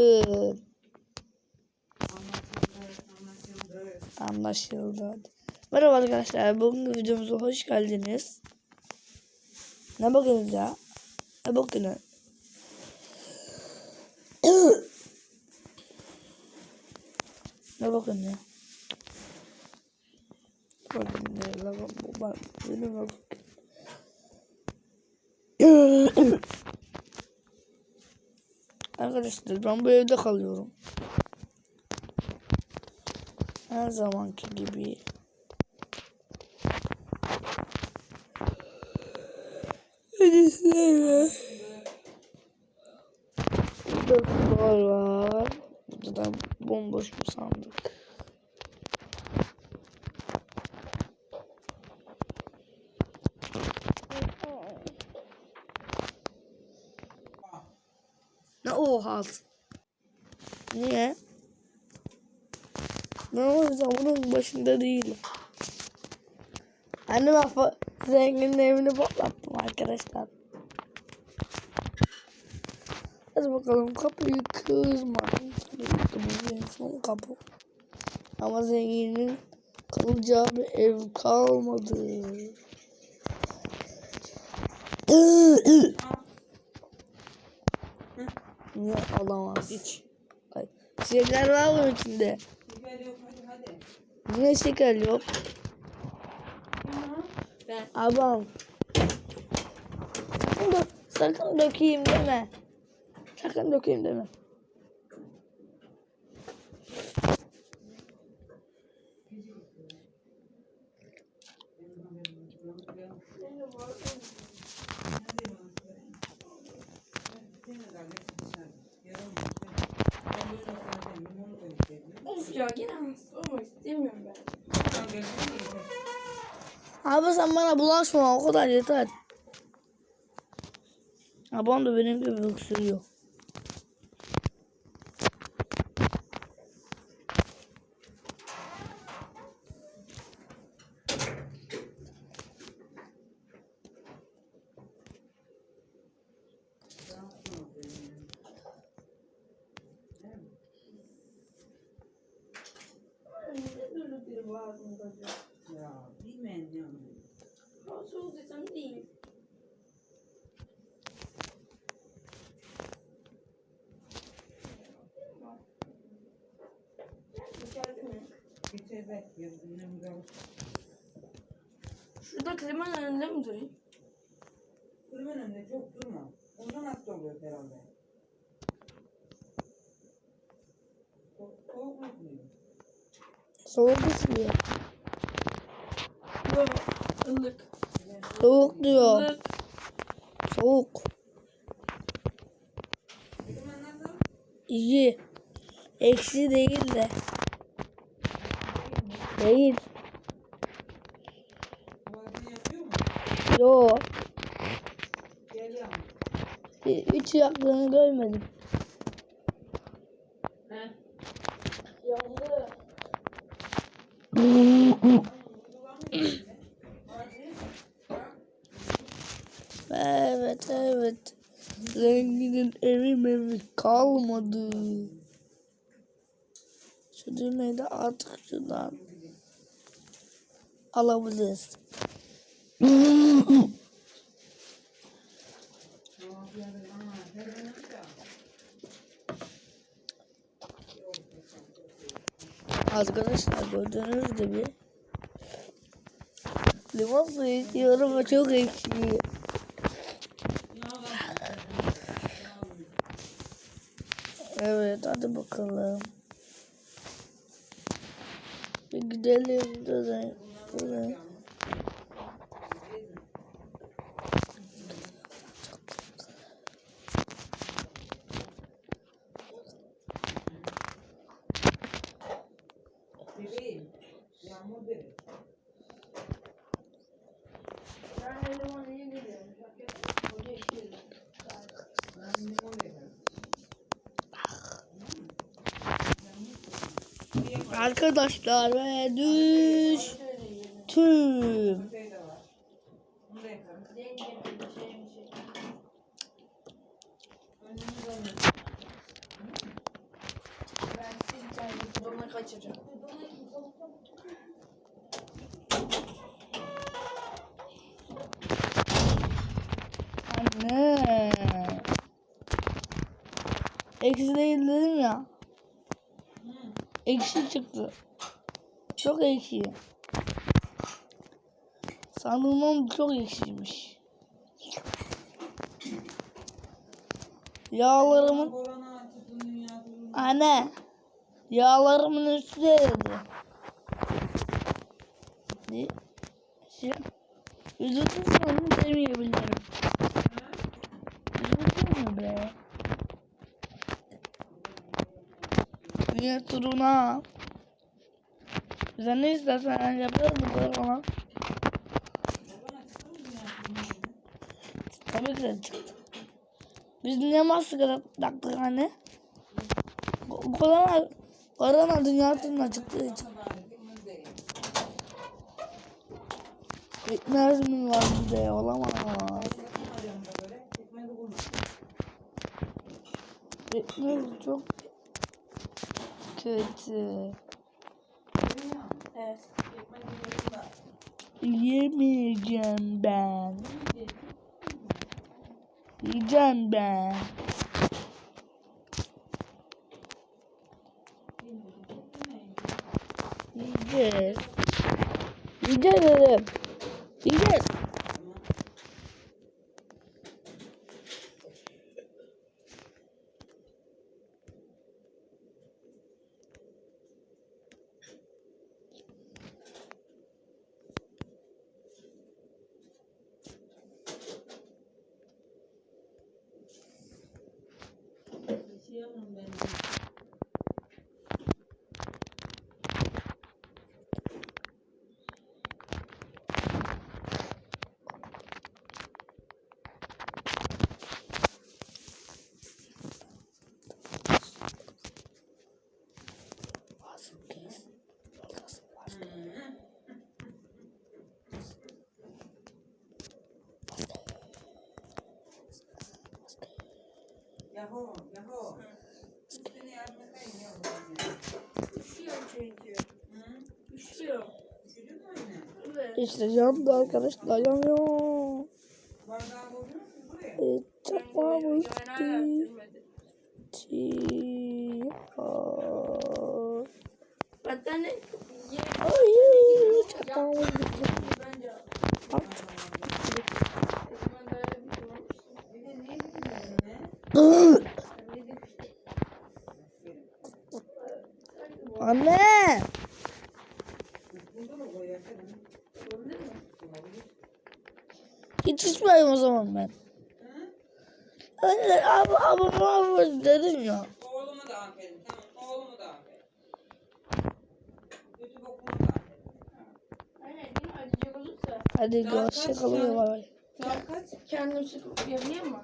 yapın. Anlaşıldı. Merhaba arkadaşlar. Bugün videomuza hoş geldiniz. Ne bakıyorsunuz ya? Ne bakıyorsunuz? Ne bakıyorsunuz ya? Arkadaşlar ben bu evde kalıyorum. Her zamanki gibi. Burada kutular var. Burada da bomboş bir sandık. Ne oha? Niye? Ne olacak bunun başında değilim. Annem zenginin evini patlattım arkadaşlar. Hadi bakalım kapıyı kırma. Bu son kapı. Ama zenginin kalacağı bir ev kalmadı. Niye alamaz hiç? Şeker var mı içinde? Şeker yok, hadi. Niye şeker yok? Abam. Sakın dökeyim deme. Sakın dökeyim deme. Of ya gene hasta olmak istemiyorum ben. Abi sen bana bulaşma o kadar yeter. Abam da benim gibi öksürüyor. Ya bilmeyin yani. Nasıl olduysam değil. İçeride yazılımda. Şurada klimanın önünde mi durayım? Klimanın önünde çok durma. Ondan hasta oluyor herhalde. Soğuk mu diyor? Soğuk diyor. Yok. Ilık. Soğuk diyor. Ilık. Soğuk. Kliman nasıl? İyi. Eksi değil de. Değil. Tuvaletini yapıyor mu? Yo. Geliyor mu? Hiç yaktığını görmedim. He? Yandı. Evet. Zenginin evi kalmadı. Şu düğmeyi de artık şuradan alabiliriz. Arkadaşlar gördüğünüz gibi limon suyu içiyorum ve çok ekşi. Evet hadi bakalım. Bir gidelim de. Bebeğim. Yağmur bebek. Ben her zaman iyi geliyorum. Hoca işliyorum. Ben limon yaparım. Arkadaşlar ve düştüm. Şey de var. Bunu da yaparım. kaçıracağım. Anne. Eksi değil dedim ya. Eksi çıktı. Çok eksi. Sandığımdan çok eksiymiş. Yağlarımın Korona çıktı dünya turuna. anne. Yağlarımın üstü eridi. Ne? Şey, üzüldün sanırım demeyebilirim. Üzüldün mü be? Dünya turuna. Sen ne istersen yaparız bu kadar ona. Korona çıktı mı dünya turuna? Tabii ki de çıktı. Biz niye maske taktık hani? Korona dünya turuna çıktığı için. Bitmez mi var bir de olamaz. Bitmez çok kötü. Evet. Yemeyeceğim ben. Yiyeceğim ben. Yiyeceğiz. Yiyeceğiz dedim. Yiyeceğiz. Yahu, yahu. Seni yardım edeyim ya. Üşüyorum çünkü. Hı? Üşüyorum. Üşüdün mü anne? Evet. İşte yandı arkadaşlar yanıyor. Bardağı bozuyor musun buraya? Çapamız Yemeğini bitiyor. Battaniye. Hayır çapamız bitiyor. Bence. Bak. Ben de öyle bir şey olmuş. Bir de niye bilmiyorsun ne? Anne. Burada mı koyarsın? Olabilir mi? Hiç içmeyeyim o zaman ben. Hı? Anne abi dedim ya. Oğlumu da aferin. Tamam, oğlumu da aferin. Kötü bokumu da aferin. Aynen değil mi? Acıcık olursa. Hadi Saat hoşça kaç kalın. canım? Bay bay. Saat kaç? Kendim sıkıp yapayım mı?